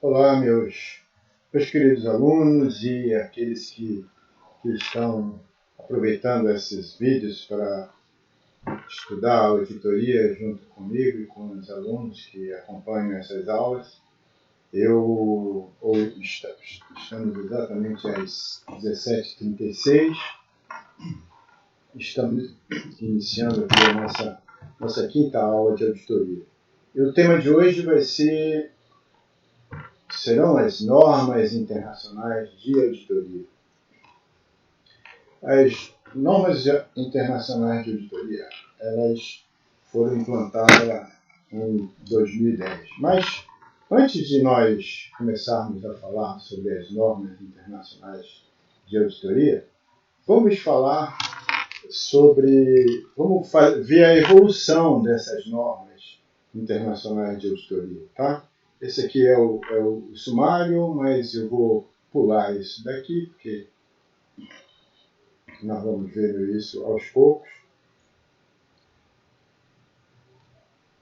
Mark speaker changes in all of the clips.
Speaker 1: Olá, meus queridos alunos e aqueles que estão aproveitando esses vídeos para estudar a auditoria junto comigo e com os alunos que acompanham essas aulas. Estamos exatamente às 17h36, estamos iniciando aqui a nossa quinta aula de auditoria. E o tema de hoje serão as normas internacionais de auditoria. As normas internacionais de auditoria, elas foram implantadas em 2010. Mas, antes de nós começarmos a falar sobre as normas internacionais de auditoria, vamos ver a evolução dessas normas internacionais de auditoria, tá? Esse aqui é o sumário, mas eu vou pular isso daqui, porque nós vamos ver isso aos poucos.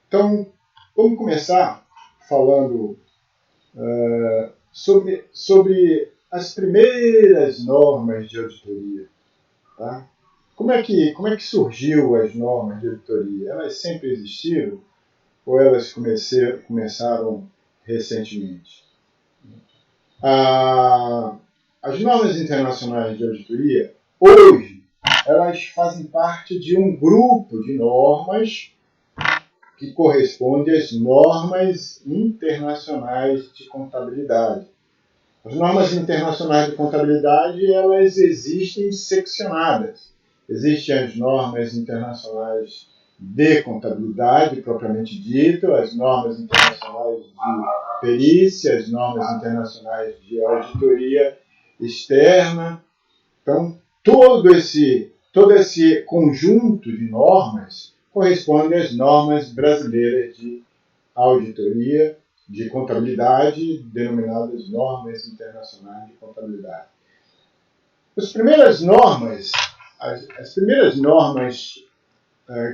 Speaker 1: Então, vamos começar falando sobre as primeiras normas de auditoria. Tá? Como é que surgiu as normas de auditoria? Elas sempre existiram ou elas começaram recentemente? As normas internacionais de auditoria, hoje, elas fazem parte de um grupo de normas que corresponde às normas internacionais de contabilidade. As normas internacionais de contabilidade, elas existem seccionadas. Existem as normas internacionais de contabilidade, propriamente dito, as normas internacionais de perícia, as normas internacionais de auditoria externa. Então, todo esse conjunto de normas corresponde às normas brasileiras de auditoria, de contabilidade, denominadas normas internacionais de contabilidade. As primeiras normas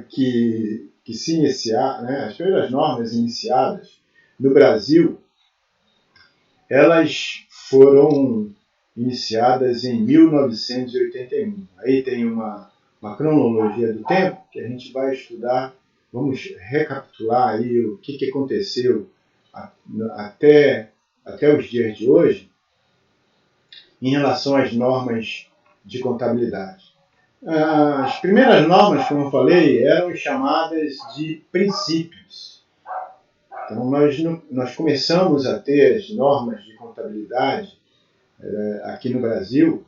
Speaker 1: que se iniciaram, as primeiras normas iniciadas no Brasil, elas foram iniciadas em 1981. Aí tem uma cronologia do tempo que a gente vai estudar. Vamos recapitular aí o que aconteceu até os dias de hoje em relação às normas de contabilidade. As primeiras normas, como eu falei, eram chamadas de princípios. Então, nós começamos a ter as normas de contabilidade aqui no Brasil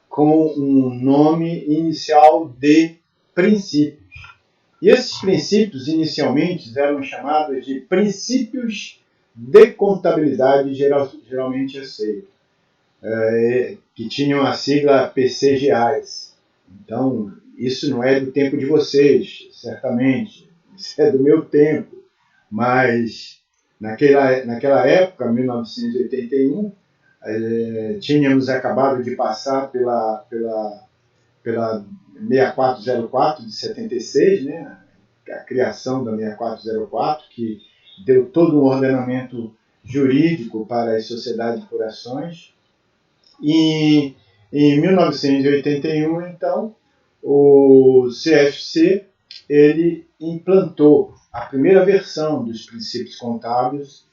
Speaker 1: com um nome inicial de princípios. E esses princípios, inicialmente, eram chamados de princípios de contabilidade geralmente aceitos, que tinham a sigla PCGAs. Então, isso não é do tempo de vocês, certamente. Isso é do meu tempo. Mas, naquela época, 1981, tínhamos acabado de passar pela 6404 de 76, a criação da 6404, que deu todo um ordenamento jurídico para as sociedades por ações. E em 1981, então, o CFC ele implantou a primeira versão dos princípios contábeis,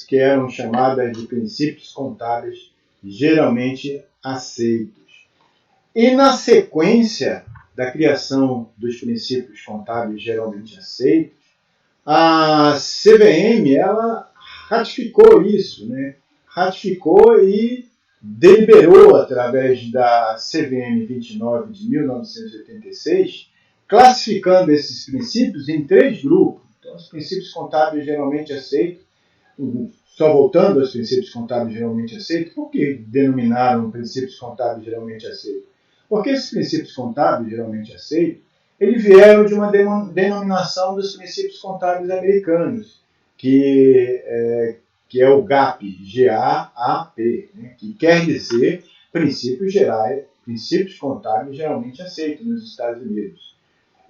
Speaker 1: que eram chamadas de princípios contábeis geralmente aceitos. E na sequência da criação dos princípios contábeis geralmente aceitos, a CVM ela ratificou isso, ratificou e deliberou através da CVM 29 de 1986, classificando esses princípios em 3 grupos. Então, os princípios contábeis geralmente aceitos, só voltando aos princípios contábeis geralmente aceitos, por que denominaram princípios contábeis geralmente aceitos? Porque esses princípios contábeis geralmente aceitos, eles vieram de uma denominação dos princípios contábeis americanos, que é o GAP, G-A-A-P, que quer dizer princípios contábeis geralmente aceitos nos Estados Unidos.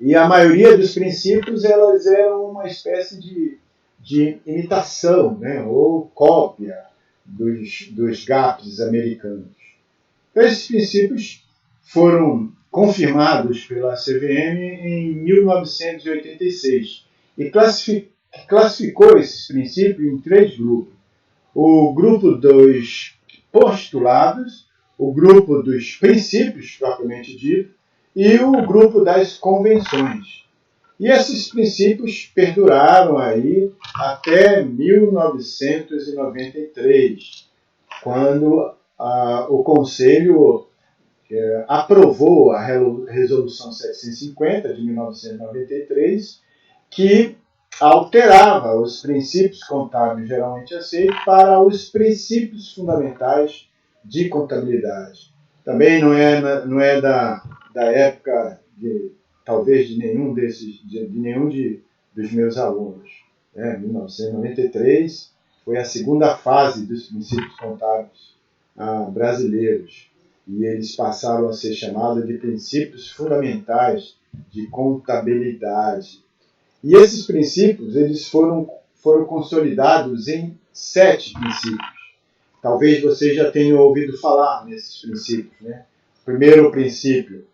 Speaker 1: E a maioria dos princípios, elas eram uma espécie de de imitação, né, ou cópia dos GAPs americanos. Então, esses princípios foram confirmados pela CVM em 1986 e classificou esses princípios em 3 grupos. O grupo dos postulados, o grupo dos princípios, propriamente dito, e o grupo das convenções. E esses princípios perduraram aí até 1993, quando o Conselho aprovou a Resolução 750 de 1993, que alterava os princípios contábeis geralmente aceitos para os princípios fundamentais de contabilidade. Também não é da época talvez de nenhum dos meus alunos. 1993 foi a segunda fase dos princípios contábeis brasileiros, e eles passaram a ser chamados de princípios fundamentais de contabilidade. E esses princípios eles foram consolidados em 7 princípios. Talvez você já tenha ouvido falar nesses princípios, né? O primeiro princípio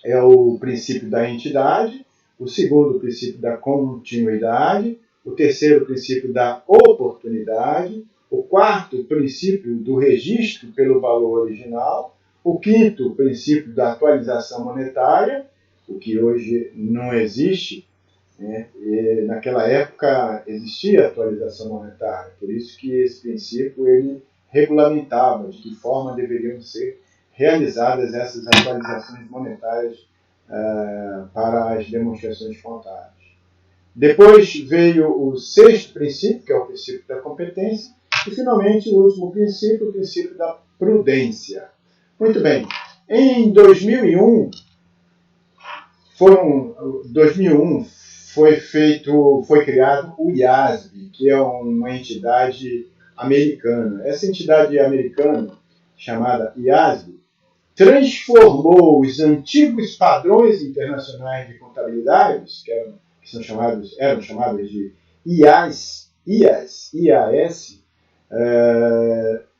Speaker 1: é o princípio da entidade, o segundo, o princípio da continuidade, o terceiro, o princípio da oportunidade, o quarto, o princípio do registro pelo valor original, o quinto, o princípio da atualização monetária, o que hoje não existe, né? E naquela época existia atualização monetária, por isso que esse princípio ele regulamentava de que forma deveriam ser realizadas essas atualizações monetárias para as demonstrações contábeis. Depois veio o 6º princípio, que é o princípio da competência, e finalmente o último princípio, o princípio da prudência. Muito bem, em 2001 foi criado o IASB, que é uma entidade americana. Essa entidade americana, chamada IASB, transformou os antigos padrões internacionais de contabilidade, que eram chamados de IAS,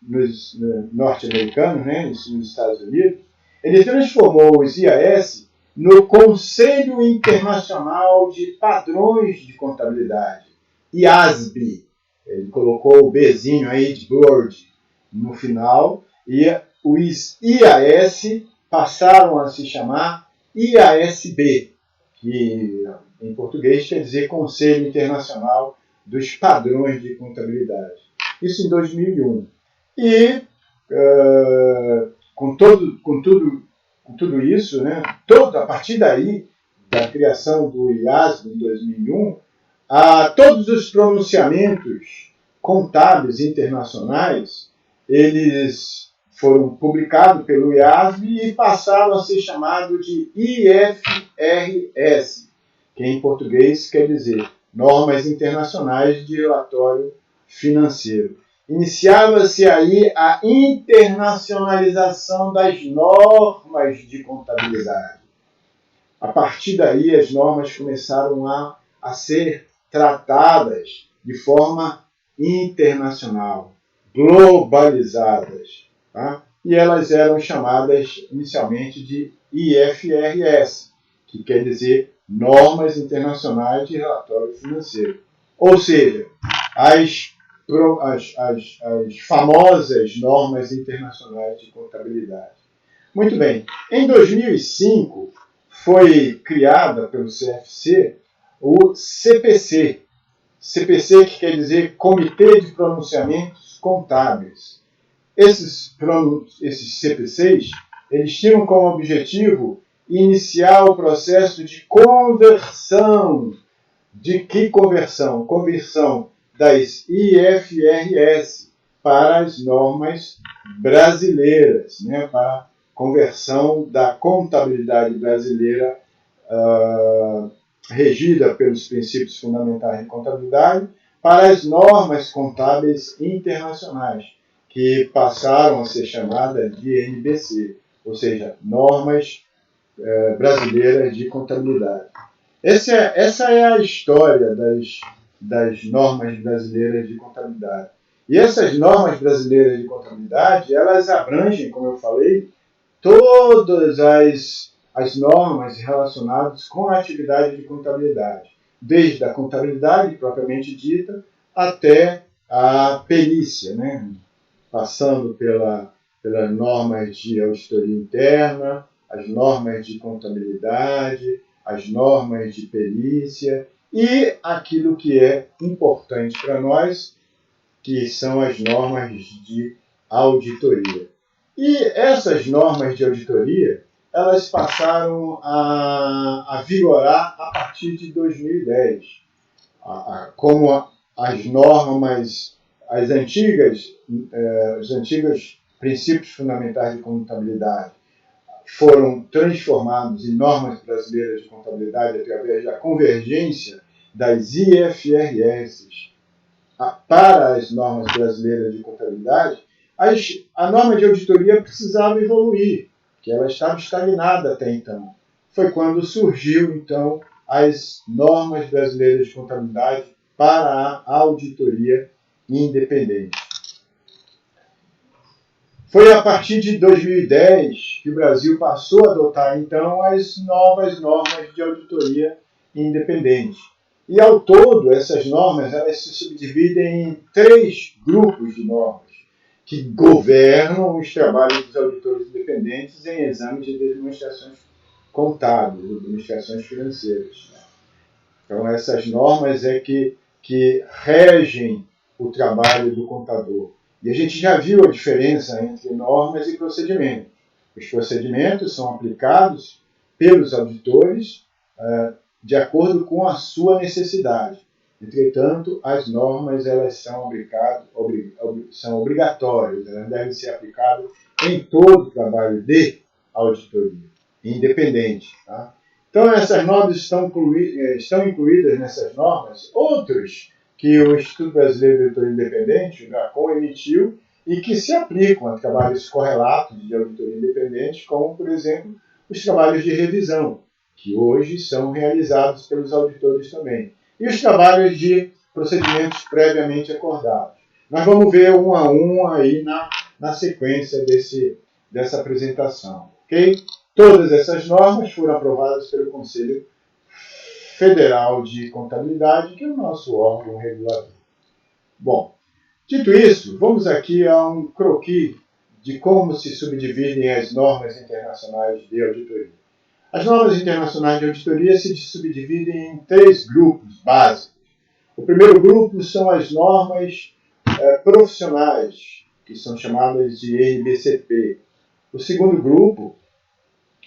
Speaker 1: nos norte-americanos, né, nos Estados Unidos. Ele transformou os IAS no Conselho Internacional de Padrões de Contabilidade, IASB. Ele colocou o Bzinho aí de Board no final, e os IAS passaram a se chamar IASB, que em português quer dizer Conselho Internacional dos Padrões de Contabilidade. Isso em 2001. E com tudo isso, né, a partir daí, da criação do IASB em 2001, todos os pronunciamentos contábeis internacionais, eles foram publicados pelo IASB e passaram a ser chamados de IFRS, que em português quer dizer Normas Internacionais de Relatório Financeiro. Iniciava-se aí a internacionalização das normas de contabilidade. A partir daí, as normas começaram a ser tratadas de forma internacional, globalizadas. Tá? E elas eram chamadas inicialmente de IFRS, que quer dizer Normas Internacionais de Relatório Financeiro. Ou seja, as famosas normas internacionais de contabilidade. Muito bem. Em 2005, foi criada pelo CFC o CPC. CPC, que quer dizer Comitê de Pronunciamentos Contábeis. Esses CPCs, eles tinham como objetivo iniciar o processo de conversão. De que conversão? Conversão das IFRS para as normas brasileiras, né? Para a conversão da contabilidade brasileira regida pelos princípios fundamentais de contabilidade para as normas contábeis internacionais, que passaram a ser chamadas de NBC, ou seja, Normas Brasileiras de Contabilidade. Essa é a história das normas brasileiras de contabilidade. E essas normas brasileiras de contabilidade, elas abrangem, como eu falei, todas as normas relacionadas com a atividade de contabilidade, desde a contabilidade propriamente dita até a perícia, né? Passando pelas normas de auditoria interna, as normas de contabilidade, as normas de perícia e aquilo que é importante para nós, que são as normas de auditoria. E essas normas de auditoria, elas passaram a vigorar a partir de 2010. Como as normas, os antigos princípios fundamentais de contabilidade foram transformados em normas brasileiras de contabilidade através da convergência das IFRS para as normas brasileiras de contabilidade, a norma de auditoria precisava evoluir, que ela estava estagnada até então. Foi quando surgiu, então, as normas brasileiras de contabilidade para a auditoria independente. Foi a partir de 2010 que o Brasil passou a adotar, então, as novas normas de auditoria independente. E, ao todo, essas normas elas se subdividem em 3 grupos de normas que governam os trabalhos dos auditores independentes em exames de demonstrações contábeis, demonstrações financeiras. Então, essas normas é que regem o trabalho do contador. E a gente já viu a diferença entre normas e procedimentos. Os procedimentos são aplicados pelos auditores de acordo com a sua necessidade. Entretanto, as normas elas são obrigatórias, elas devem ser aplicadas em todo o trabalho de auditoria, independente. Tá? Então, essas normas estão incluídas nessas normas outros que o Instituto Brasileiro de Auditoria Independente, o DRACON, emitiu e que se aplicam a trabalhos correlatos de auditoria independente, como, por exemplo, os trabalhos de revisão, que hoje são realizados pelos auditores também, e os trabalhos de procedimentos previamente acordados. Nós vamos ver um a um aí na sequência dessa apresentação, ok? Todas essas normas foram aprovadas pelo Conselho Federal de Contabilidade, que é o nosso órgão regulador. Bom, dito isso, vamos aqui a um croquis de como se subdividem as normas internacionais de auditoria. As normas internacionais de auditoria se subdividem em 3 grupos básicos. O primeiro grupo são as normas profissionais, que são chamadas de NBCP. O segundo grupo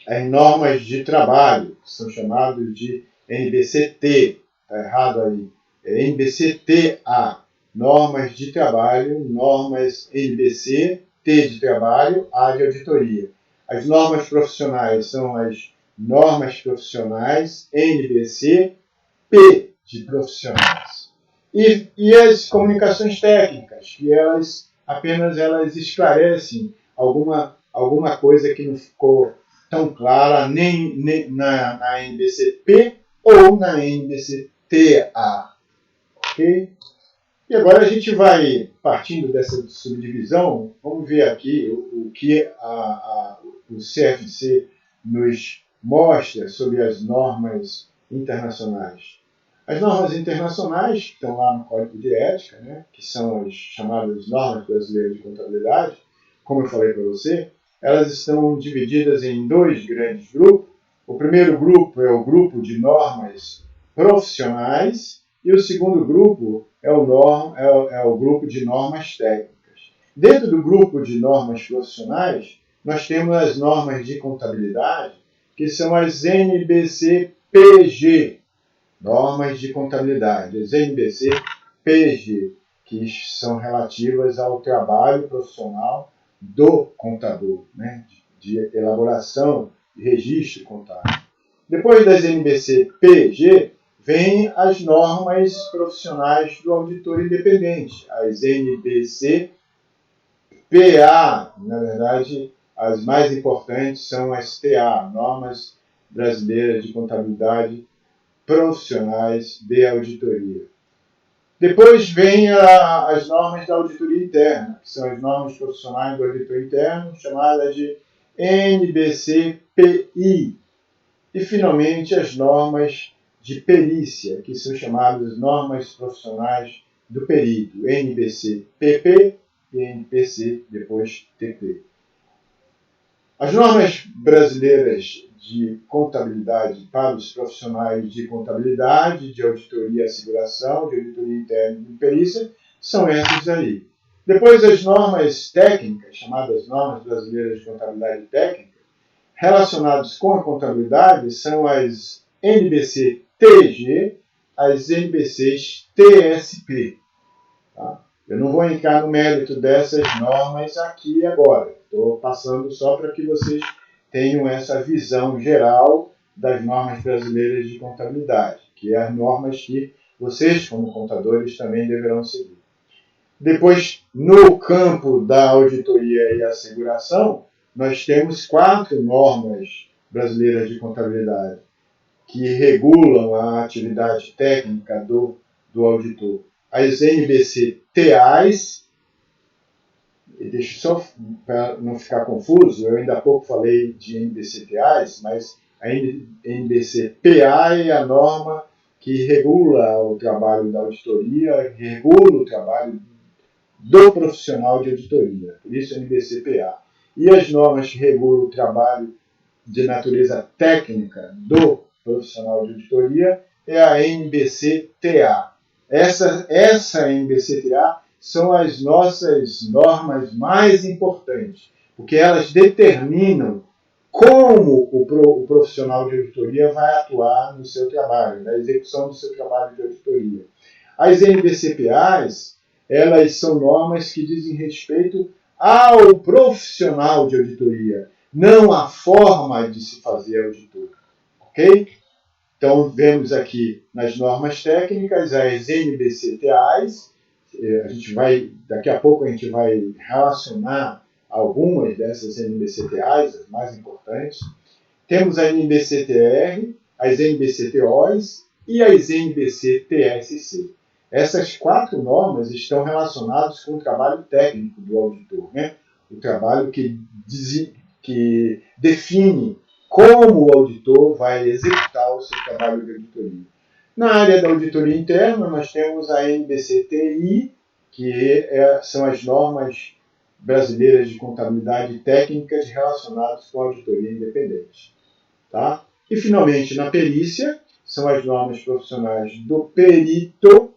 Speaker 1: é normas de trabalho, que são chamadas de NBCT, está errado aí, é NBCTA, normas de trabalho, normas NBC, T de trabalho, A de auditoria. As normas profissionais são as normas profissionais, NBC, P de profissionais. E as comunicações técnicas, que elas esclarecem alguma coisa que não ficou tão clara nem na NBCP ou na NBCTA. Ok? E agora a gente vai, partindo dessa subdivisão, vamos ver aqui o que o CFC nos mostra sobre as normas internacionais. As normas internacionais, que estão lá no Código de Ética, né, que são as chamadas normas brasileiras de contabilidade, como eu falei para você, elas estão divididas em 2 grandes grupos. O primeiro grupo é o grupo de normas profissionais e o segundo grupo é o grupo de normas técnicas. Dentro do grupo de normas profissionais, nós temos as normas de contabilidade, que são as NBC-PG, normas de contabilidade, as NBC-PG, que são relativas ao trabalho profissional do contador, né, de elaboração de registro contábil. Depois das NBC-PG, vêm as normas profissionais do auditor independente, as NBC-PA. Na verdade, as mais importantes são as TA, normas brasileiras de contabilidade profissionais de auditoria. Depois vem as normas da auditoria interna, que são as normas profissionais do auditor interno, chamadas de NBC-PI. E, finalmente, as normas de perícia, que são chamadas normas profissionais do perito, NBC-PP e NPC, depois TP. As normas brasileiras de contabilidade para os profissionais de contabilidade, de auditoria e asseguração, de auditoria interna e de perícia, são essas aí. Depois, as normas técnicas, chamadas normas brasileiras de contabilidade técnica, relacionadas com a contabilidade, são as NBC-TG, as NBCs-TSP. Tá? Eu não vou entrar no mérito dessas normas aqui agora. Estou passando só para que vocês tenham essa visão geral das normas brasileiras de contabilidade, que é as normas que vocês, como contadores, também deverão seguir. Depois, no campo da auditoria e asseguração, nós temos 4 normas brasileiras de contabilidade que regulam a atividade técnica do auditor. As NBC-TAs, deixa só para não ficar confuso, eu ainda há pouco falei de NBC-TAs, mas a NBC-PA é a norma que regula o trabalho da auditoria, regula o trabalho do profissional de auditoria, por isso NBC-PA. E as normas que regulam o trabalho de natureza técnica do profissional de auditoria é a NBC-TA. Essa NBC-TA são as nossas normas mais importantes, porque elas determinam como o profissional de auditoria vai atuar no seu trabalho, na execução do seu trabalho de auditoria. As NBC-PAs, elas são normas que dizem respeito ao profissional de auditoria, não à forma de se fazer auditoria. Ok? Então, vemos aqui nas normas técnicas as NBC-TAs. Daqui a pouco a gente vai relacionar algumas dessas NBC-TAs, as mais importantes. Temos a NBC-TR, as NBC-TOs e as NBC-TSC. Essas 4 normas estão relacionadas com o trabalho técnico do auditor, né? O trabalho que define como o auditor vai executar o seu trabalho de auditoria. Na área da auditoria interna, nós temos a NBC-TI, que são as normas brasileiras de contabilidade técnicas relacionadas com a auditoria independente. Tá? E, finalmente, na perícia, são as normas profissionais do perito,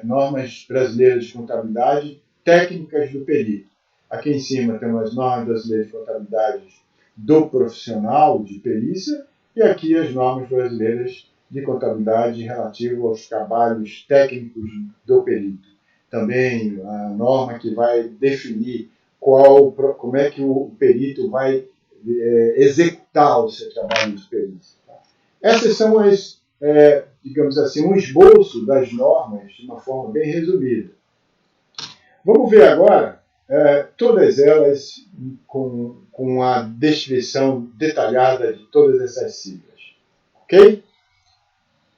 Speaker 1: normas brasileiras de contabilidade técnicas do perito. Aqui em cima temos as normas brasileiras de contabilidade do profissional de perícia e aqui as normas brasileiras de contabilidade relativas aos trabalhos técnicos do perito. Também a norma que vai definir como é que o perito vai executar o seu trabalho de perícia. Essas são digamos assim, um esboço das normas de uma forma bem resumida. Vamos ver agora todas elas com a descrição detalhada de todas essas siglas. Ok?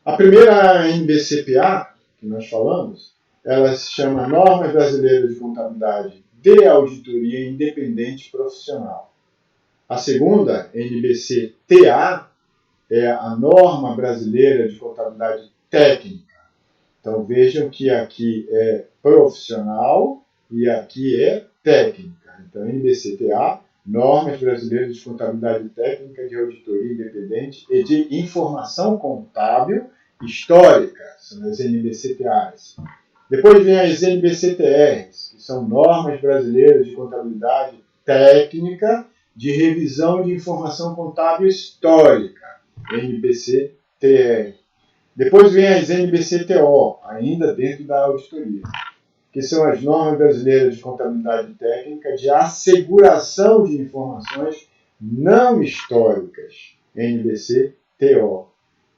Speaker 1: A primeira NBC-PA, que nós falamos, ela se chama Normas Brasileiras de Contabilidade de Auditoria Independente Profissional. A segunda, NBC-TA, é a Norma Brasileira de Contabilidade Técnica. Então vejam que aqui é profissional e aqui é técnica. Então, NBC-TA, Normas Brasileiras de Contabilidade Técnica de Auditoria Independente e de Informação Contábil Histórica, são as NBC-TAs. Depois vem as NBC-TRs, que são Normas Brasileiras de Contabilidade Técnica de Revisão de Informação Contábil Histórica, NBC-TR. Depois vem as NBC-TO, ainda dentro da auditoria, que são as Normas Brasileiras de Contabilidade Técnica de Asseguração de Informações Não Históricas, NBC-TO.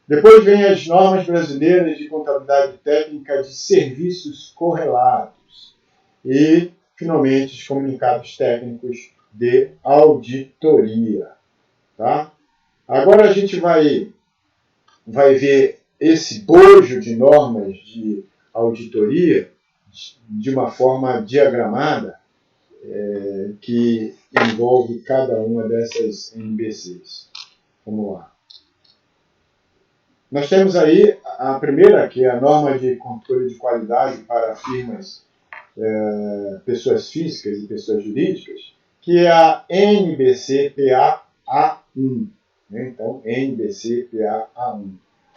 Speaker 1: Depois vem as Normas Brasileiras de Contabilidade Técnica de Serviços Correlatos. E, finalmente, os Comunicados Técnicos de Auditoria. Tá? Agora a gente vai ver esse bojo de normas de auditoria de uma forma diagramada que envolve cada uma dessas NBCs. Vamos lá. Nós temos aí a primeira, que é a norma de controle de qualidade para firmas, pessoas físicas e pessoas jurídicas, que é a NBC-PA-A1. Então, NBC-PA-A1.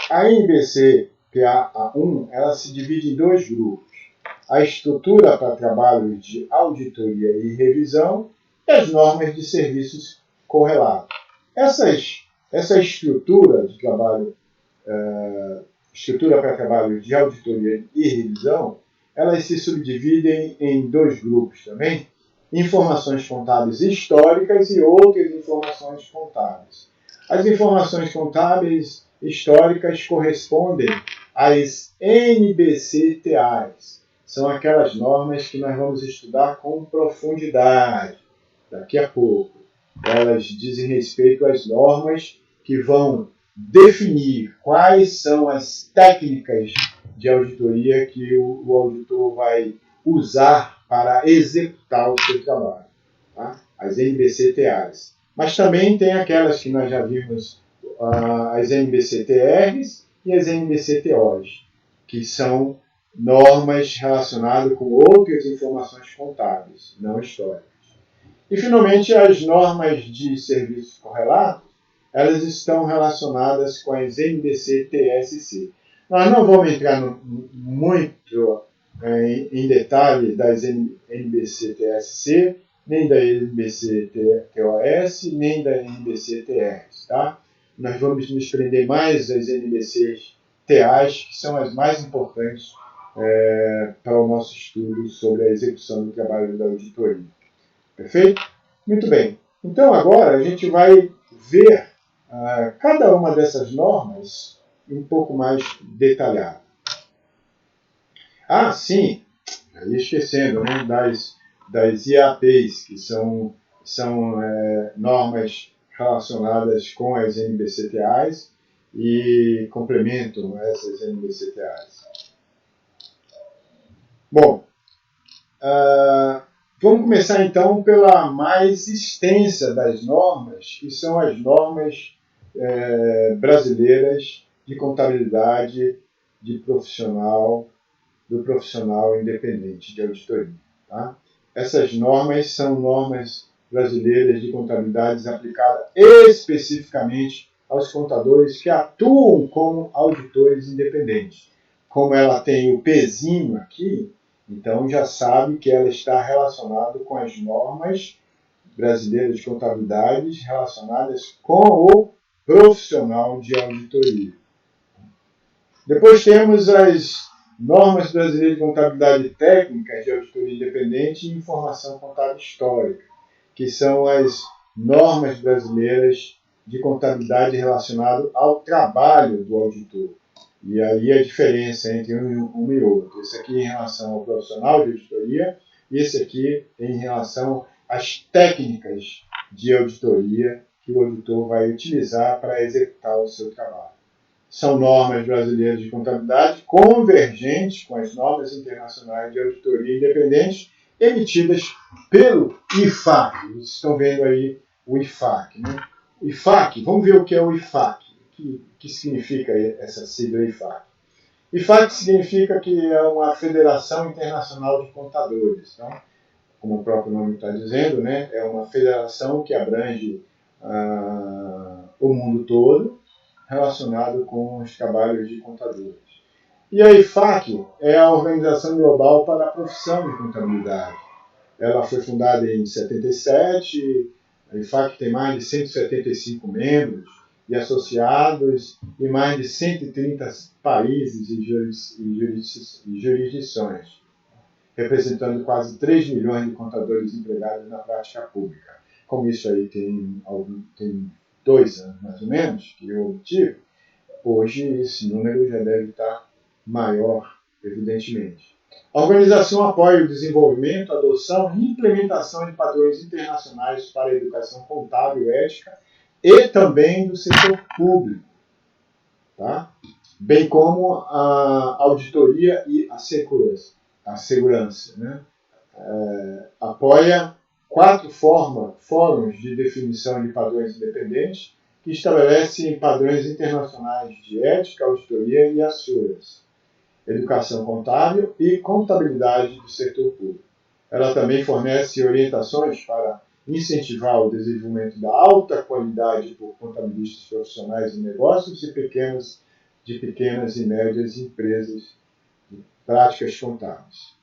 Speaker 1: A NBC-PA-A1 ela se divide em dois grupos. A estrutura para trabalhos de auditoria e revisão e as normas de serviços correlatos. Essa estrutura de trabalho, estrutura para trabalhos de auditoria e revisão, elas se subdividem em dois grupos também: informações contábeis históricas e outras informações contábeis. As informações contábeis históricas correspondem às NBC-TAs. São aquelas normas que nós vamos estudar com profundidade daqui a pouco. Elas dizem respeito às normas que vão definir quais são as técnicas de auditoria que o auditor vai usar para executar o seu trabalho. Tá? As NBC-TAs. Mas também tem aquelas que nós já vimos, as NBC-TRs e as NBC-TOs, que são normas relacionadas com outras informações contábeis, não históricas. E, finalmente, as normas de serviços correlatos, elas estão relacionadas com as NBC-TSC. Nós não vamos entrar muito em detalhe das NBC-TSC, nem da NBC-TOS, nem da NBC-TRs. Tá? Nós vamos nos prender mais às NBC-TAs, que são as mais importantes para o nosso estudo sobre a execução do trabalho da auditoria. Perfeito? Muito bem. Então, agora a gente vai ver cada uma dessas normas um pouco mais detalhada. Ah, sim, aí esquecendo, né, das IAPs, que são normas relacionadas com as NBC-TAs e complementam essas NBC-TAs. Bom, vamos começar então pela mais extensa das normas, que são as normas brasileiras de contabilidade do profissional independente de auditoria. Tá? Essas normas são normas brasileiras de contabilidade aplicadas especificamente aos contadores que atuam como auditores independentes. Como ela tem o pezinho aqui, então já sabe que ela está relacionada com as normas brasileiras de contabilidade relacionadas com o profissional de auditoria. Depois temos as normas brasileiras de contabilidade técnica de auditoria independente e informação contábil histórica, que são as normas brasileiras de contabilidade relacionadas ao trabalho do auditor. E aí a diferença entre um e outro. Esse aqui em relação ao profissional de auditoria e esse aqui em relação às técnicas de auditoria que o auditor vai utilizar para executar o seu trabalho. São normas brasileiras de contabilidade convergentes com as normas internacionais de auditoria independente emitidas pelo IFAC. Vocês estão vendo aí o IFAC. Né? O IFAC, vamos ver o que é o IFAC. O que significa essa sigla IFAC? IFAC significa que é uma Federação Internacional de Contadores. Então, como o próprio nome está dizendo, né? É uma federação que abrange o mundo todo, relacionado com os trabalhos de contadores. E a IFAC é a Organização Global para a Profissão de Contabilidade. Ela foi fundada em 77, a IFAC tem mais de 175 membros e associados em mais de 130 países e jurisdições, representando quase 3 milhões de contadores empregados na prática pública. Como isso aí tem 2 anos, mais ou menos, que eu obtive, hoje esse número já deve estar maior, evidentemente. A organização apoia o desenvolvimento, adoção e implementação de padrões internacionais para a educação contábil e ética e também do setor público. Tá? bem como a auditoria e a segurança, né? Apoia 4 fóruns de definição de padrões independentes que estabelecem padrões internacionais de ética, auditoria e assurance, educação contábil e contabilidade do setor público. Ela também fornece orientações para incentivar o desenvolvimento da alta qualidade por contabilistas profissionais de negócios de pequenas e médias empresas de práticas contábeis.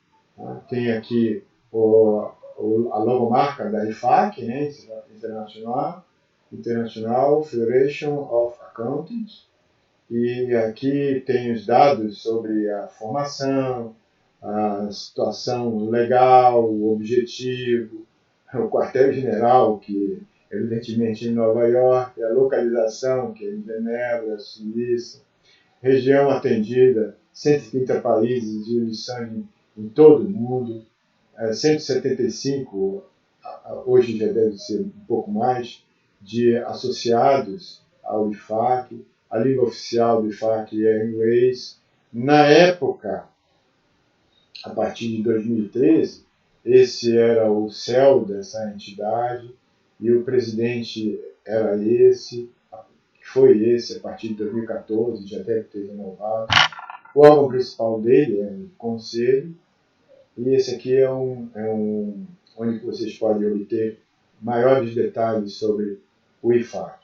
Speaker 1: Tem aqui a logomarca da IFAC, né, International Federation of Accountants, e aqui tem os dados sobre a formação, a situação legal, o objetivo, o quartel-general, que evidentemente em Nova York, a localização, que é em Genebra, Suíça, região atendida, 130 países, jurisdição em todo o mundo, 175, hoje já deve ser um pouco mais, de associados ao IFAC. A língua oficial do IFAC é inglês. Na época, a partir de 2013, esse era o céu dessa entidade e o presidente era esse, foi esse a partir de 2014, já deve ter renovado. O órgão principal dele é o Conselho, e esse aqui é onde vocês podem obter maiores detalhes sobre o IFAC.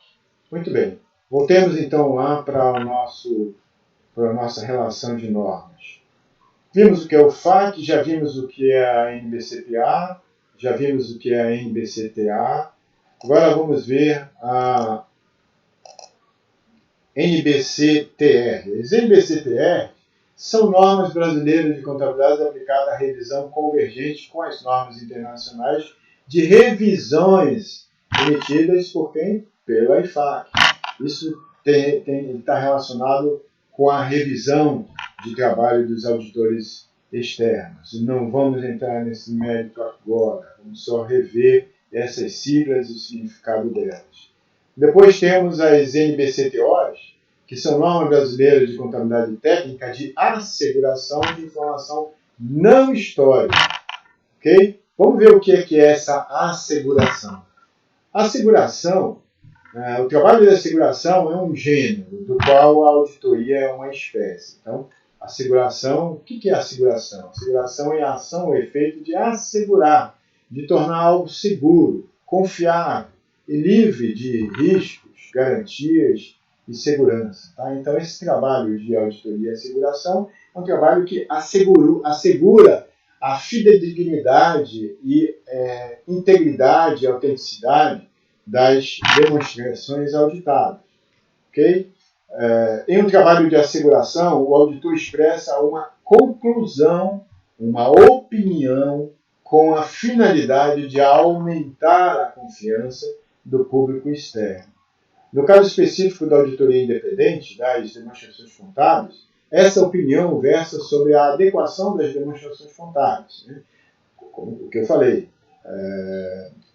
Speaker 1: Muito bem, voltemos então lá para a nossa relação de normas. Vimos o que é o FAC, já vimos o que é a NBCPA, já vimos o que é a NBCTA. Agora vamos ver a NBCTR. As NBCTR são normas brasileiras de contabilidade aplicadas à revisão convergente com as normas internacionais de revisões emitidas por quem? Pela IFAC. Isso está relacionado com a revisão de trabalho dos auditores externos. Não vamos entrar nesse mérito agora, vamos só rever essas siglas e o significado delas. Depois temos as NBCTOs, que são normas brasileiras de contabilidade técnica de asseguração de informação não histórica. Okay? Vamos ver o que é essa asseguração. Asseguração, o trabalho de asseguração é um gênero, do qual a auditoria é uma espécie. Então, asseguração, o que é asseguração? Asseguração é a ação ou efeito de assegurar, de tornar algo seguro, confiável e livre de riscos, garantias e segurança. Tá? Então, esse trabalho de auditoria e asseguração é um trabalho que assegura a fidedignidade e integridade e autenticidade das demonstrações auditadas. Okay? Em um trabalho de asseguração, o auditor expressa uma conclusão, uma opinião, com a finalidade de aumentar a confiança do público externo. No caso específico da auditoria independente, das demonstrações contábeis, essa opinião versa sobre a adequação das demonstrações contábeis. Né? Como o que eu falei,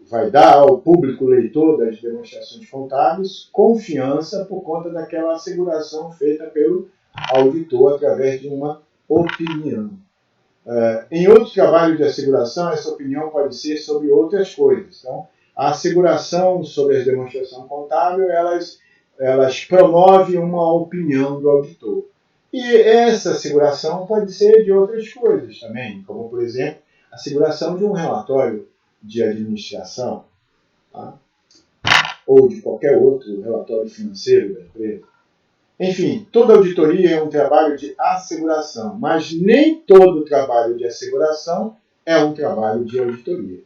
Speaker 1: vai dar ao público leitor das demonstrações contábeis confiança por conta daquela asseguração feita pelo auditor através de uma opinião. Em outros trabalhos de asseguração, essa opinião pode ser sobre outras coisas. Então, a asseguração sobre a demonstração contábil, elas promovem uma opinião do auditor. E essa asseguração pode ser de outras coisas também, como, por exemplo, a asseguração de um relatório de administração, tá? Ou de qualquer outro relatório financeiro da empresa. Enfim, toda auditoria é um trabalho de asseguração, mas nem todo trabalho de asseguração é um trabalho de auditoria.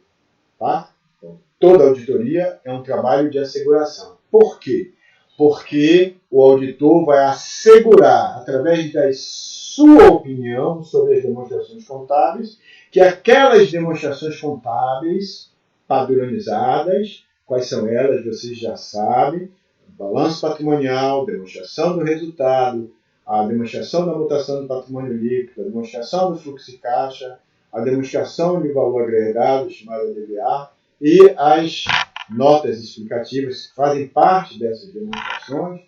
Speaker 1: Tá? Então, toda auditoria é um trabalho de asseguração. Por quê? Porque o auditor vai assegurar, através da sua opinião sobre as demonstrações contábeis, que aquelas demonstrações contábeis padronizadas, quais são elas, vocês já sabem, balanço patrimonial, demonstração do resultado, a demonstração da mutação do patrimônio líquido, a demonstração do fluxo de caixa, a demonstração de valor agregado, chamada DVA, e as notas explicativas que fazem parte dessas demonstrações,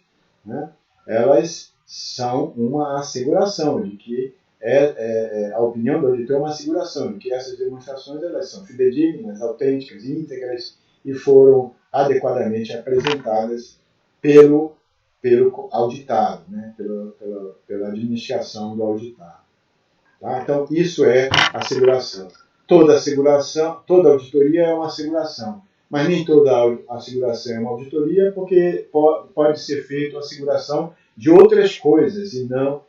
Speaker 1: né, elas são uma asseguração de que a opinião do auditor é uma asseguração de que essas demonstrações elas são fidedignas, autênticas, íntegras e foram adequadamente apresentadas pelo auditado, né? pela administração do auditado. Tá? Então, isso é asseguração. Toda auditoria é uma asseguração, mas nem toda asseguração é uma auditoria, porque pode ser feita a asseguração de outras coisas e não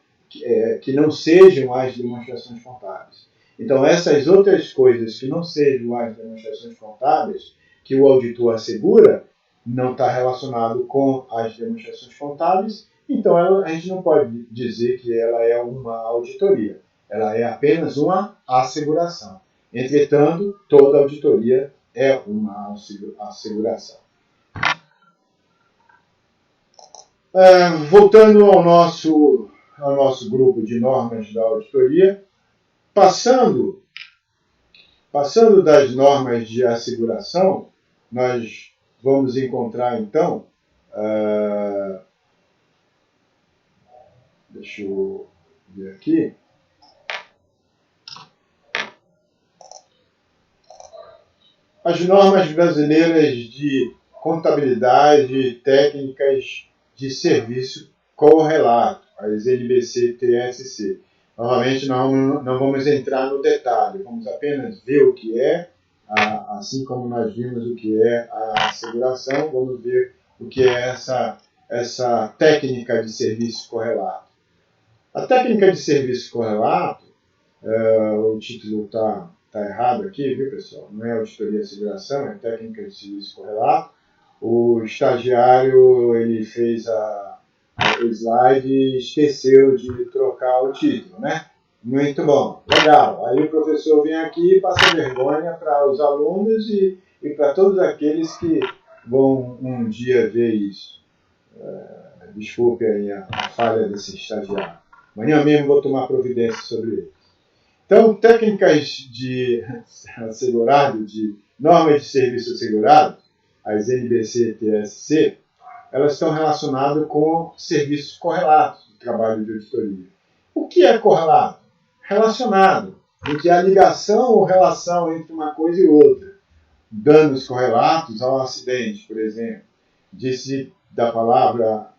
Speaker 1: que não sejam as demonstrações contábeis. Então, essas outras coisas que não sejam as demonstrações contábeis que o auditor assegura não está relacionado com as demonstrações contábeis, então a gente não pode dizer que ela é uma auditoria. Ela é apenas uma asseguração. Entretanto, toda auditoria é uma asseguração. Voltando ao nosso grupo de normas da auditoria, passando das normas de asseguração, nós vamos encontrar, então, deixa eu ver aqui, as normas brasileiras de contabilidade técnicas de serviço correlato, as NBC-TSC. Novamente, não vamos entrar no detalhe, vamos apenas ver o que é, assim como nós vimos o que é a asseguração, vamos ver o que é essa técnica de serviço correlato. A técnica de serviço correlato, o título está errado aqui, viu, pessoal? Não é auditoria e asseguração, é técnica de serviço correlato. O estagiário ele fez o slide e esqueceu de trocar o título, né? Muito bom, legal. Aí o professor vem aqui e passa vergonha para os alunos e para todos aqueles que vão um dia ver isso. Desculpe aí a falha desse estagiário. Amanhã mesmo vou tomar providência sobre ele. Então, técnicas de assegurado, de normas de serviço assegurado, as NBC-TSC, elas estão relacionadas com serviços correlatos do trabalho de auditoria. O que é correlato? Relacionado, em que há ligação ou relação entre uma coisa e outra. Danos correlatos ao acidente, por exemplo. Disse da palavra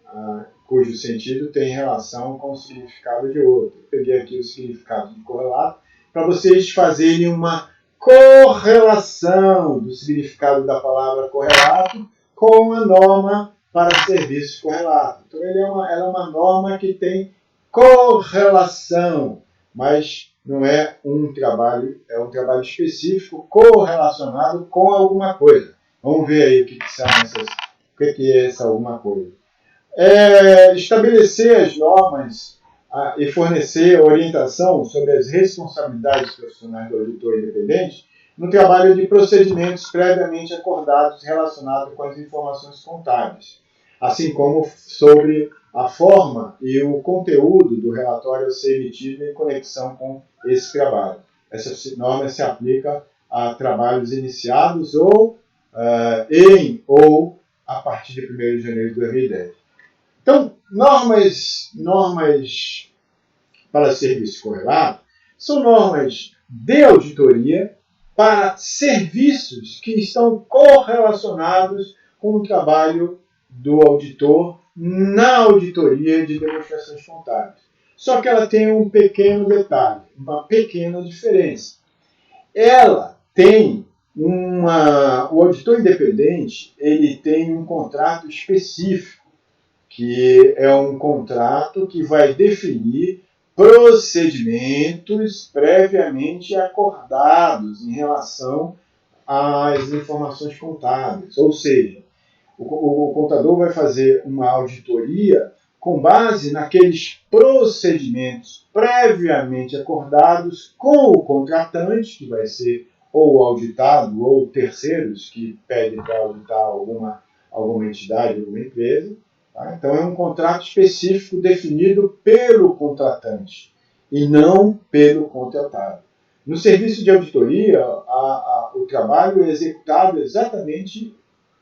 Speaker 1: cujo sentido tem relação com o significado de outro. Eu peguei aqui o significado de correlato para vocês fazerem uma correlação do significado da palavra correlato com a norma para serviços correlatos. Então, ela é uma norma que tem correlação, mas não é um trabalho, é um trabalho específico correlacionado com alguma coisa. Vamos ver aí o que é essa alguma coisa. Estabelecer as normas e fornecer orientação sobre as responsabilidades profissionais do auditor independente no trabalho de procedimentos previamente acordados relacionados com as informações contábeis, assim como sobre a forma e o conteúdo do relatório a ser emitido em conexão com esse trabalho. Essa norma se aplica a trabalhos iniciados ou a partir de 1º de janeiro de 2010. Então, normas para serviço correlato são normas de auditoria para serviços que estão correlacionados com o trabalho do auditor na auditoria de demonstrações contábeis. Só que ela tem um pequeno detalhe, uma pequena diferença. Ela tem o auditor independente, ele tem um contrato específico, que é um contrato que vai definir procedimentos previamente acordados em relação às informações contábeis. Ou seja, o contador vai fazer uma auditoria com base naqueles procedimentos previamente acordados com o contratante, que vai ser ou o auditado ou terceiros que pedem para auditar alguma entidade, alguma empresa. Tá? Então, é um contrato específico definido pelo contratante e não pelo contratado. No serviço de auditoria, o trabalho é executado exatamente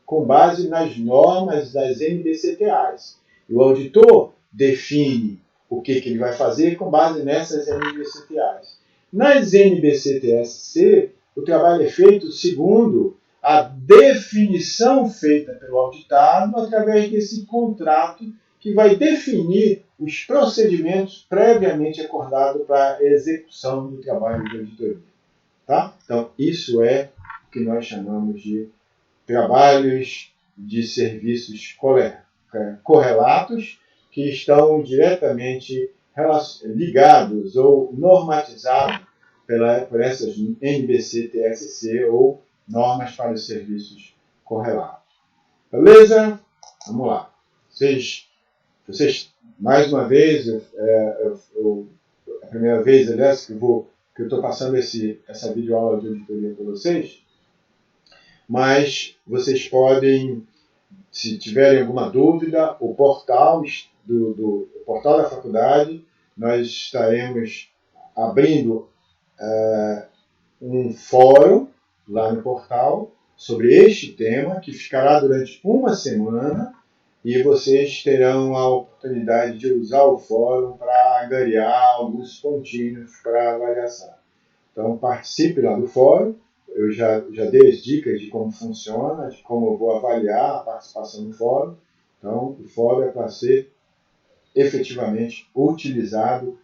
Speaker 1: com base nas normas das NBCTAs. E o auditor define o que ele vai fazer com base nessas NBCTAs. Nas NBCTS-C, o trabalho é feito segundo a definição feita pelo auditado através desse contrato que vai definir os procedimentos previamente acordados para a execução do trabalho de auditoria. Tá? Então, isso é o que nós chamamos de trabalhos de serviços correlatos que estão diretamente ligados ou normatizados por essas NBC-TSC ou normas para os serviços correlatos. Beleza? Vamos lá. Vocês mais uma vez, a primeira vez, aliás, que eu estou passando essa videoaula de auditoria para vocês, mas vocês podem, se tiverem alguma dúvida, o portal da faculdade, nós estaremos abrindo um fórum lá no portal sobre este tema, que ficará durante uma semana, e vocês terão a oportunidade de usar o fórum para angariar alguns pontinhos para avaliação. Então participe lá do fórum. Eu já dei as dicas de como funciona, de como eu vou avaliar a participação no fórum. Então, o fórum é para ser efetivamente utilizado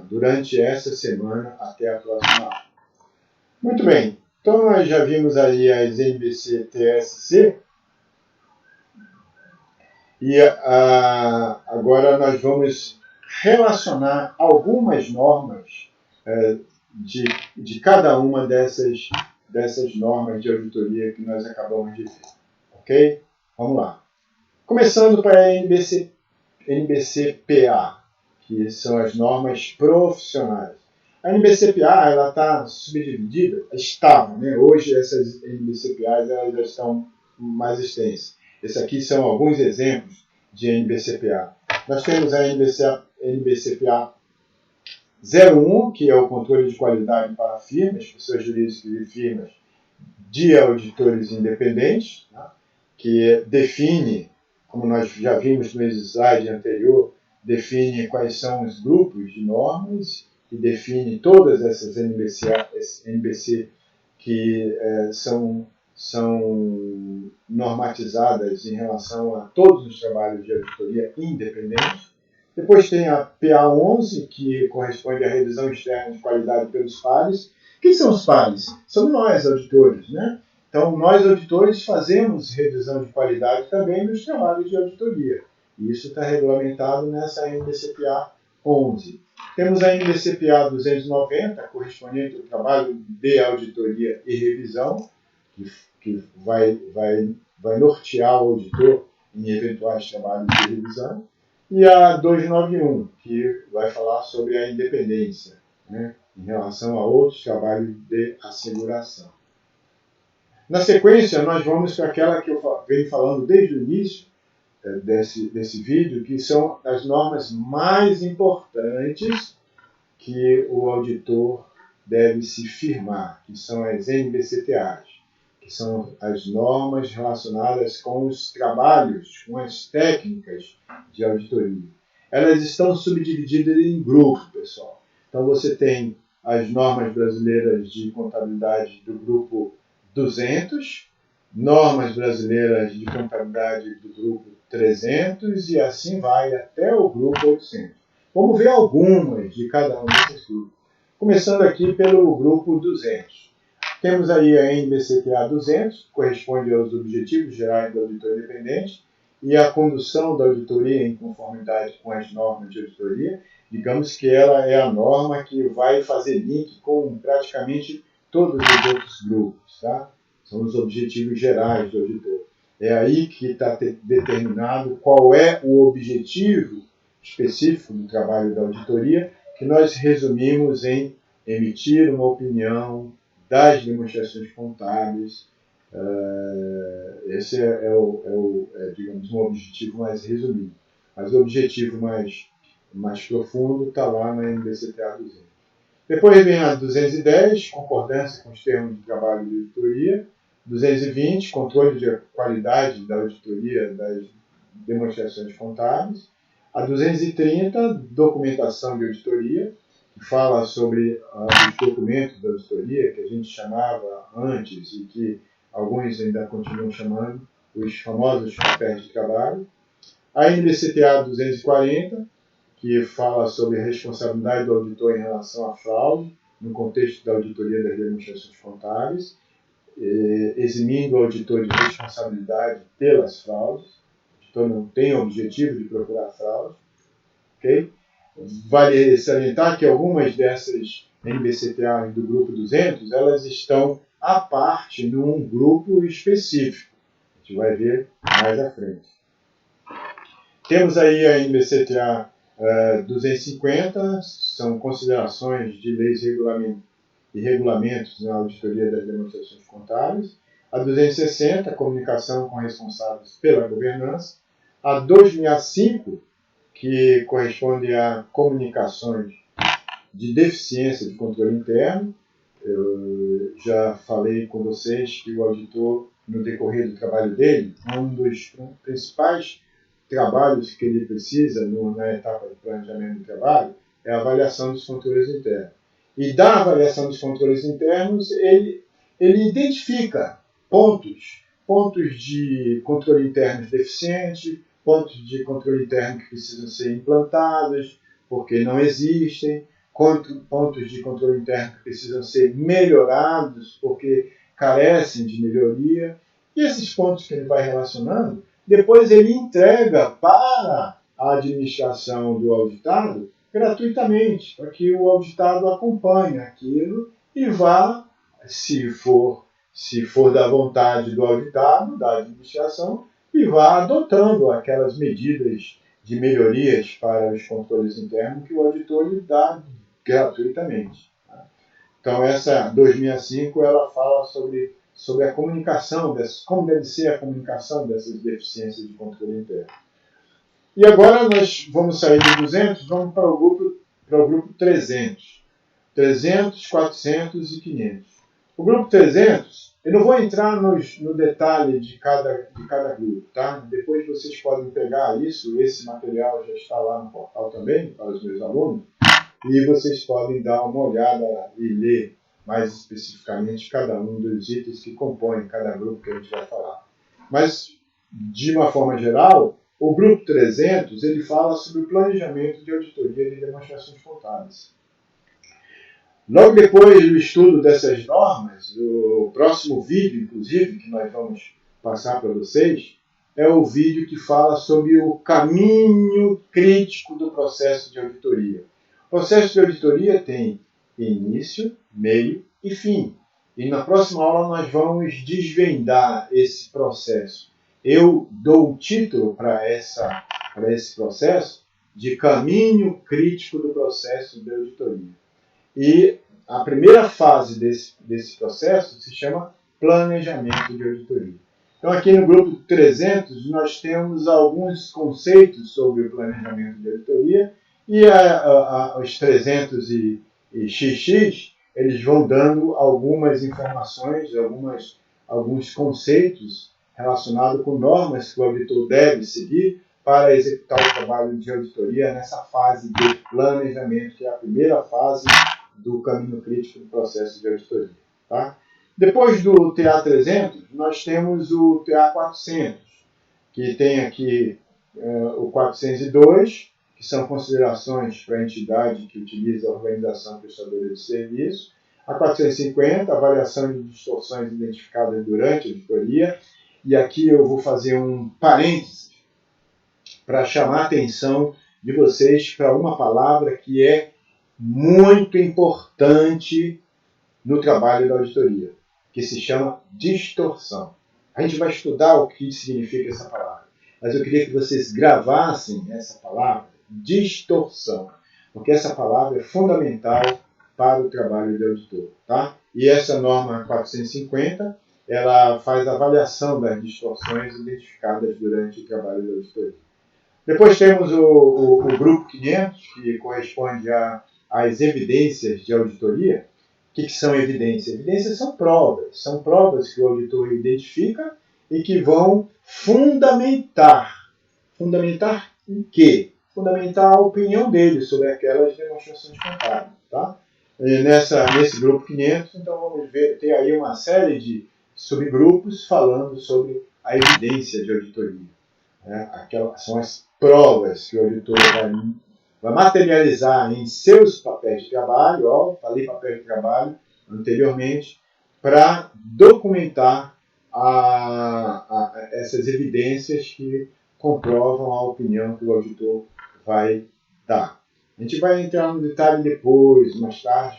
Speaker 1: durante essa semana até a próxima aula. Muito bem. Então, nós já vimos aí as NBC-TSC. E agora nós vamos relacionar algumas normas de cada uma dessas normas de auditoria que nós acabamos de ver. Ok? Vamos lá. Começando para a NBC-PA, que são as normas profissionais. A NBC-PA ela está subdividida, estava, né? Hoje essas NBC-PAs elas já estão mais extensas. Esses aqui são alguns exemplos de NBC-PA. Nós temos a NBC-PA 01, que é o controle de qualidade para firmas, pessoas jurídicas e firmas de auditores independentes, né, que define, como nós já vimos no slide anterior, define quais são os grupos de normas e define todas essas NBC que são normatizadas em relação a todos os trabalhos de auditoria independentes. Depois tem a PA11, que corresponde à revisão externa de qualidade pelos pares. Quem são os pares? Somos nós, auditores, né? Então, nós, auditores, fazemos revisão de qualidade também nos trabalhos de auditoria. E isso está regulamentado nessa NBC-PA 11. Temos a NBC-PA 290, correspondente ao trabalho de auditoria e revisão, que vai nortear o auditor em eventuais trabalhos de revisão. E a 291, que vai falar sobre a independência, né, em relação a outros trabalhos de asseguração. Na sequência, nós vamos para aquela que eu venho falando desde o início desse vídeo, que são as normas mais importantes que o auditor deve se firmar, que são as NBCTAs, que são as normas relacionadas com os trabalhos, com as técnicas de auditoria. Elas estão subdivididas em grupos, pessoal. Então você tem as normas brasileiras de contabilidade do grupo 200, normas brasileiras de contabilidade do grupo 300 e assim vai até o grupo 800. Vamos ver algumas de cada um desses grupos. Começando aqui pelo grupo 200. Temos aí a NBC-PA 200, que corresponde aos Objetivos Gerais do Auditor Independente, e a condução da auditoria em conformidade com as normas de auditoria. Digamos que ela é a norma que vai fazer link com praticamente todos os outros grupos. Tá? São os Objetivos Gerais do Auditor. É aí que está determinado qual é o objetivo específico do trabalho da auditoria, que nós resumimos em emitir uma opinião das demonstrações contábeis. Esse digamos, um objetivo mais resumido. Mas o objetivo mais profundo está lá na NBC-PA 200. Depois vem a 210, concordância com os termos de trabalho de auditoria. 220, controle de qualidade da auditoria das demonstrações contábeis. A 230, documentação de auditoria, que fala sobre os documentos da auditoria, que a gente chamava antes e que alguns ainda continuam chamando, os famosos papéis de trabalho. A NBCTA 240, que fala sobre a responsabilidade do auditor em relação à fraude, no contexto da auditoria das demonstrações contábeis, eximindo o auditor de responsabilidade pelas fraudes. O auditor não tem o objetivo de procurar fraude. Okay? Vale salientar que algumas dessas NBCTA do grupo 200, elas estão à parte num grupo específico. A gente vai ver mais à frente. Temos aí a NBCTA 250, são considerações de leis e regulamentos na auditoria das demonstrações contábeis. A 260, comunicação com responsáveis pela governança. A 265, que corresponde a comunicações de deficiência de controle interno. Eu já falei com vocês que o auditor, no decorrer do trabalho dele, um dos principais trabalhos que ele precisa na etapa de planejamento do trabalho é a avaliação dos controles internos. E da avaliação dos controles internos, ele identifica pontos de controle interno deficientes, pontos de controle interno que precisam ser implantados, porque não existem, pontos de controle interno que precisam ser melhorados, porque carecem de melhoria. E esses pontos que ele vai relacionando, depois ele entrega para a administração do auditado gratuitamente, para que o auditado acompanhe aquilo e vá, se for da vontade do auditado, da administração, e vá adotando aquelas medidas de melhorias para os controles internos que o auditor lhe dá gratuitamente. Então, essa 2005 ela fala sobre a comunicação, como deve ser a comunicação dessas deficiências de controle interno. E agora nós vamos sair do 200, vamos para o grupo 300. 300, 400 e 500. O grupo 300, eu não vou entrar no detalhe de cada grupo, tá? Depois vocês podem pegar isso, esse material já está lá no portal também, para os meus alunos, e vocês podem dar uma olhada e ler mais especificamente cada um dos itens que compõem cada grupo que a gente vai falar. Mas, de uma forma geral, o grupo 300 ele fala sobre o planejamento de auditoria de demonstrações contábeis. Logo depois do estudo dessas normas, o próximo vídeo, inclusive, que nós vamos passar para vocês, é o vídeo que fala sobre o caminho crítico do processo de auditoria. O processo de auditoria tem início, meio e fim. E na próxima aula nós vamos desvendar esse processo. Eu dou o título para esse processo de caminho crítico do processo de auditoria. E a primeira fase desse processo se chama planejamento de auditoria. Então aqui no grupo 300 nós temos alguns conceitos sobre o planejamento de auditoria e os 300 e XX, eles vão dando algumas informações, alguns conceitos relacionados com normas que o auditor deve seguir para executar o trabalho de auditoria nessa fase de planejamento, que é a primeira fase do caminho crítico do processo de auditoria. Tá? Depois do TA300, nós temos o TA400, que tem aqui o 402, que são considerações para a entidade que utiliza a organização prestadora de serviço. A 450, avaliação de distorções identificadas durante a auditoria. E aqui eu vou fazer um parênteses para chamar a atenção de vocês para uma palavra que é muito importante no trabalho da auditoria, que se chama distorção. A gente vai estudar o que significa essa palavra, mas eu queria que vocês gravassem essa palavra, distorção, porque essa palavra é fundamental para o trabalho de auditor. Tá? E essa norma 450, ela faz a avaliação das distorções identificadas durante o trabalho da auditoria. Depois temos o grupo 500, que corresponde às evidências de auditoria. O que são evidências? Evidências são provas que o auditor identifica e que vão fundamentar. Fundamentar em quê? fundamentar a opinião dele sobre aquelas demonstrações contábeis. Tá? Nesse grupo 500, então vamos ver, tem aí uma série de subgrupos falando sobre a evidência de auditoria. São as provas que o auditor vai materializar em seus papéis de trabalho, falei papel de trabalho anteriormente, para documentar essas evidências que comprovam a opinião que o auditor vai dar. A gente vai entrar no detalhe depois, mais tarde,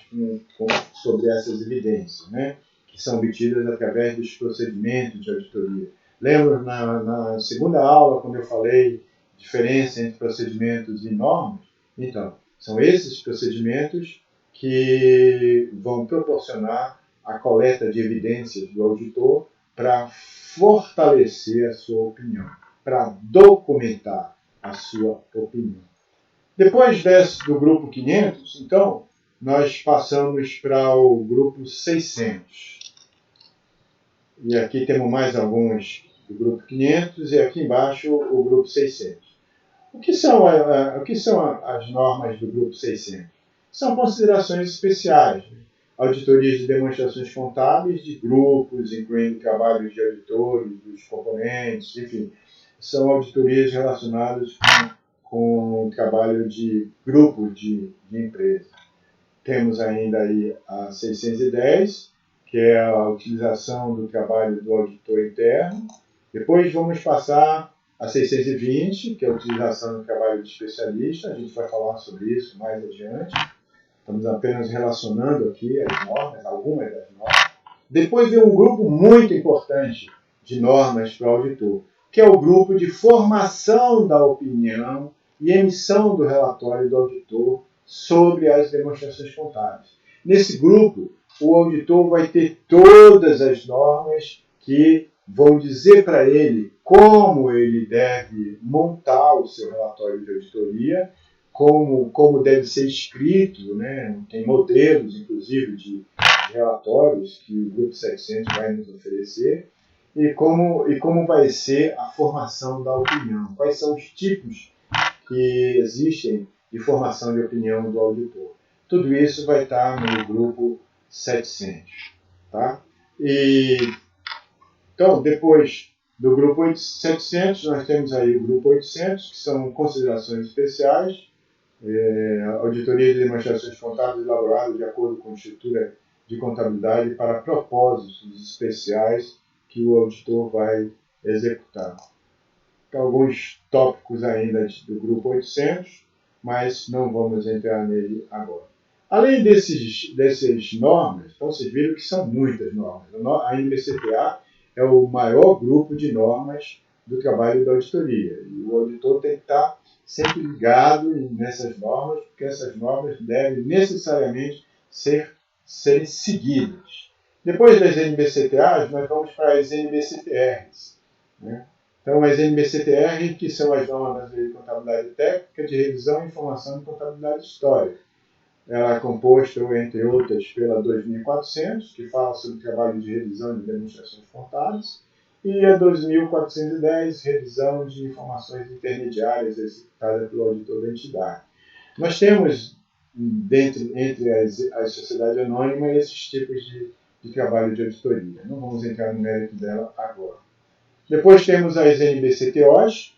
Speaker 1: sobre essas evidências, né, que são obtidas através dos procedimentos de auditoria. Lembra na segunda aula, quando eu falei diferença entre procedimentos e normas? Então, são esses procedimentos que vão proporcionar a coleta de evidências do auditor para fortalecer a sua opinião, para documentar a sua opinião. Depois do grupo 500, então, nós passamos para o grupo 600. E aqui temos mais alguns do grupo 500 e aqui embaixo o grupo 600. O que são as normas do grupo 600? São considerações especiais, né? Auditorias de demonstrações contábeis de grupos, incluindo trabalhos de auditores, dos componentes, enfim, são auditorias relacionadas com o trabalho de grupos de empresas. Temos ainda aí a 610, que é a utilização do trabalho do auditor interno. Depois vamos passar a 620, que é a utilização do trabalho de especialista. A gente vai falar sobre isso mais adiante. Estamos apenas relacionando aqui as normas, algumas das normas. Depois vem um grupo muito importante de normas para o auditor, que é o grupo de formação da opinião e emissão do relatório do auditor sobre as demonstrações contábeis. Nesse grupo, o auditor vai ter todas as normas que vão dizer para ele como ele deve montar o seu relatório de auditoria, como deve ser escrito, né? Tem modelos, inclusive, de relatórios que o Grupo 700 vai nos oferecer, e como vai ser a formação da opinião, quais são os tipos que existem de formação de opinião do auditor. Tudo isso vai estar no Grupo 700. Tá? Então, depois do Grupo 700, nós temos aí o Grupo 800, que são considerações especiais, auditoria de demonstrações contábeis elaboradas de acordo com a estrutura de contabilidade para propósitos especiais que o auditor vai executar. Então, alguns tópicos ainda do Grupo 800, mas não vamos entrar nele agora. Além dessas normas, então vocês viram que são muitas normas. A NBCTA é o maior grupo de normas do trabalho da auditoria. E o auditor tem que estar sempre ligado nessas normas, porque essas normas devem necessariamente serem seguidas. Depois das NBCTAs, nós vamos para as NBCTRs. Né? Então, as NBCTR, que são as normas de contabilidade técnica, de revisão e informação de contabilidade histórica. Ela é composta, entre outras, pela 2400, que fala sobre o trabalho de revisão de demonstrações contábeis, e a 2410, revisão de informações intermediárias executada pelo auditor da entidade. Nós temos, entre as sociedades anônimas, esses tipos de trabalho de auditoria. Não vamos entrar no mérito dela agora. Depois temos as NBCTOs,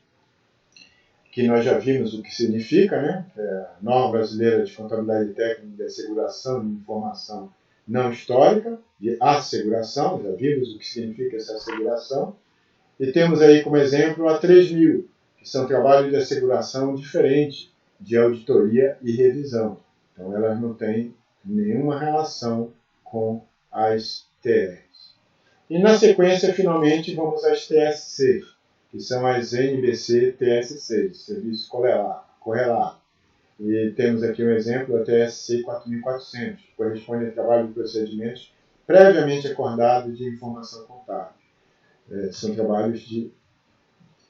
Speaker 1: que nós já vimos o que significa, né? É a Norma Brasileira de Contabilidade Técnica de Asseguração de Informação Não Histórica, de asseguração, já vimos o que significa essa asseguração. E temos aí como exemplo a 3000, que são trabalhos de asseguração diferentes de auditoria e revisão. Então elas não têm nenhuma relação com as TRs. E na sequência, finalmente, vamos às TSC, que são as NBC-TSC, Serviço Correlato. E temos aqui um exemplo da TSC 4400, que corresponde a trabalho de procedimentos previamente acordados de informação contábil. São trabalhos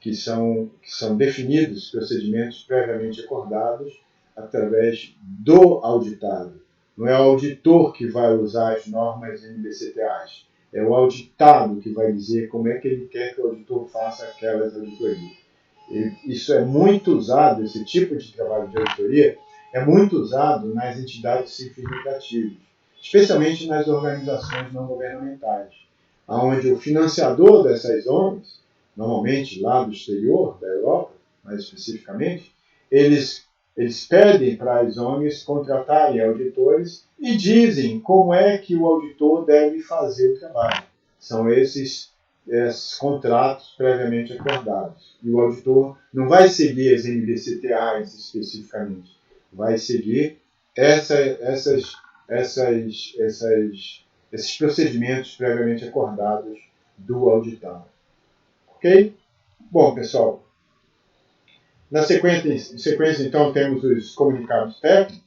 Speaker 1: que são definidos, procedimentos previamente acordados através do auditado. Não é o auditor que vai usar as normas NBCTAs. É o auditado que vai dizer como é que ele quer que o auditor faça aquelas auditorias. Isso é muito usado, esse tipo de trabalho de auditoria é muito usado nas entidades significativas, especialmente nas organizações não governamentais, onde o financiador dessas ONGs, normalmente lá do exterior, da Europa, mais especificamente, eles pedem para as ONGs contratarem auditores e dizem como é que o auditor deve fazer o trabalho. São esses contratos previamente acordados. E o auditor não vai seguir as NBCTAs especificamente, vai seguir esses procedimentos previamente acordados do auditado. Ok? Bom, pessoal, na sequência, então, temos os comunicados técnicos.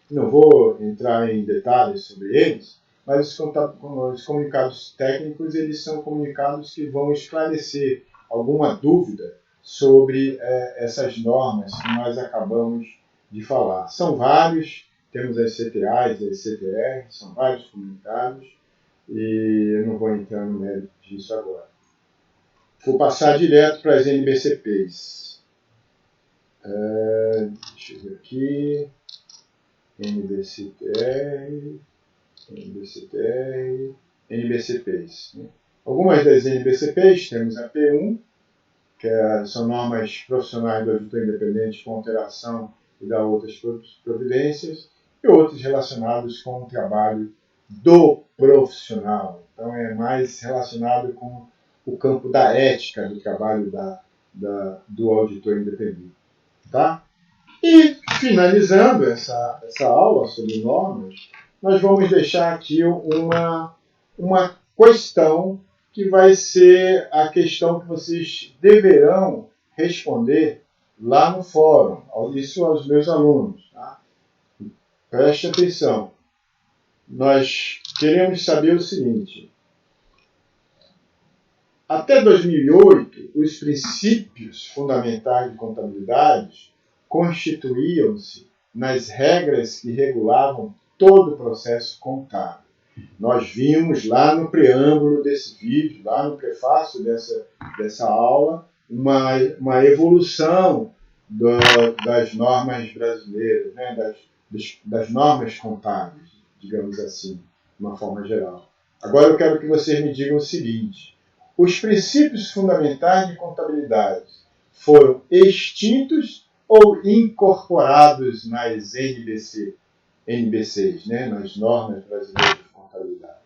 Speaker 1: Não vou entrar em detalhes sobre eles, mas os comunicados técnicos eles são comunicados que vão esclarecer alguma dúvida sobre essas normas que nós acabamos de falar. São vários, temos as CTAs, as CTRs, são vários comunicados, e eu não vou entrar no mérito disso agora. Vou passar direto para as NBCPs. Deixa eu ver aqui. NBCTR, NBCPs. Algumas das NBCPs, temos a P1, que são normas profissionais do auditor independente com alteração e da outras providências, e outros relacionados com o trabalho do profissional. Então é mais relacionado com o campo da ética do trabalho do auditor independente. Tá? E, finalizando essa aula sobre normas, nós vamos deixar aqui uma questão que vai ser a questão que vocês deverão responder lá no fórum, isso aos meus alunos. Tá? Preste atenção. Nós queremos saber o seguinte. Até 2008, os princípios fundamentais de contabilidade constituíam-se nas regras que regulavam todo o processo contábil. Nós vimos lá no preâmbulo desse vídeo, lá no prefácio dessa aula, uma evolução das normas brasileiras, né? das normas contábeis, digamos assim, de uma forma geral. Agora eu quero que vocês me digam o seguinte. Os princípios fundamentais de contabilidade foram extintos ou incorporados nas NBCs, né? Nas normas brasileiras de contabilidade?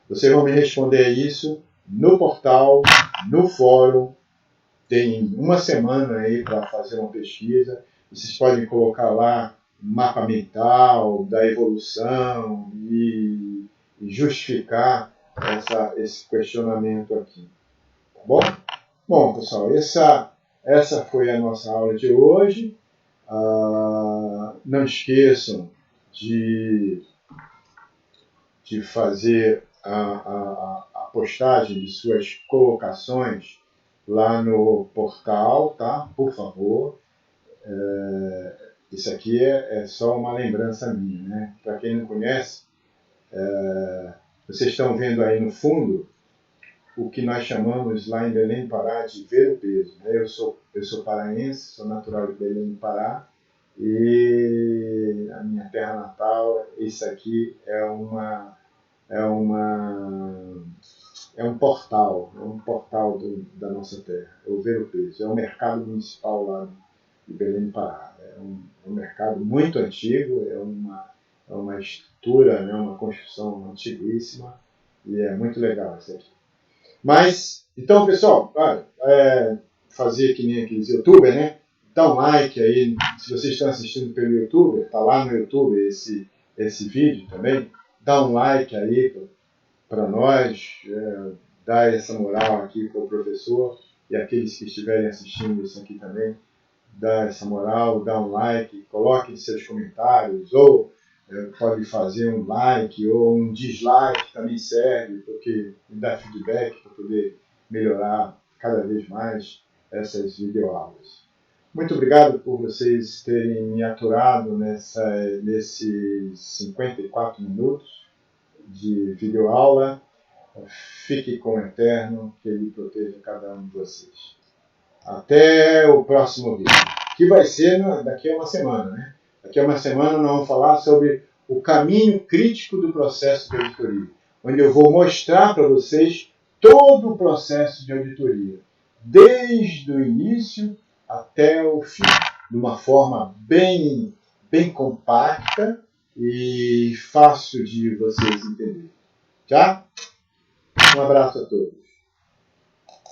Speaker 1: Vocês vão me responder isso no portal, no fórum. Tem uma semana aí para fazer uma pesquisa. Vocês podem colocar lá um mapa mental da evolução e justificar esse questionamento aqui. Tá bom? Bom, pessoal, essa foi a nossa aula de hoje. Não esqueçam de fazer a postagem de suas colocações lá no portal, tá? Por favor. Isso aqui é só uma lembrança minha, né? Para quem não conhece, vocês estão vendo aí no fundo o que nós chamamos lá em Belém do Pará de ver o peso. Eu sou paraense, sou natural de Belém do Pará, e a minha terra natal, isso aqui é um portal, da nossa terra, é o ver o peso, é o mercado municipal lá de Belém do Pará. É um mercado muito antigo, é uma estrutura, né, uma construção antiguíssima, e é muito legal isso aqui. Mas, então, pessoal, fazer que nem aqueles youtubers, né? Dá um like aí, se vocês estão assistindo pelo YouTube, está lá no YouTube esse vídeo também, dá um like aí para nós, dá essa moral aqui para o professor e aqueles que estiverem assistindo isso aqui também, dá essa moral, dá um like, coloque seus comentários, ou pode fazer um like ou um dislike, também serve, porque me dá feedback para poder melhorar cada vez mais essas videoaulas. Muito obrigado por vocês terem me aturado nesses 54 minutos de videoaula. Fique com o Eterno, que Ele proteja cada um de vocês. Até o próximo vídeo, que vai ser daqui a uma semana, né? Daqui a uma semana nós vamos falar sobre o caminho crítico do processo de auditoria, onde eu vou mostrar para vocês todo o processo de auditoria, desde o início até o fim, de uma forma bem compacta e fácil de vocês entenderem. Tá? Um abraço a todos.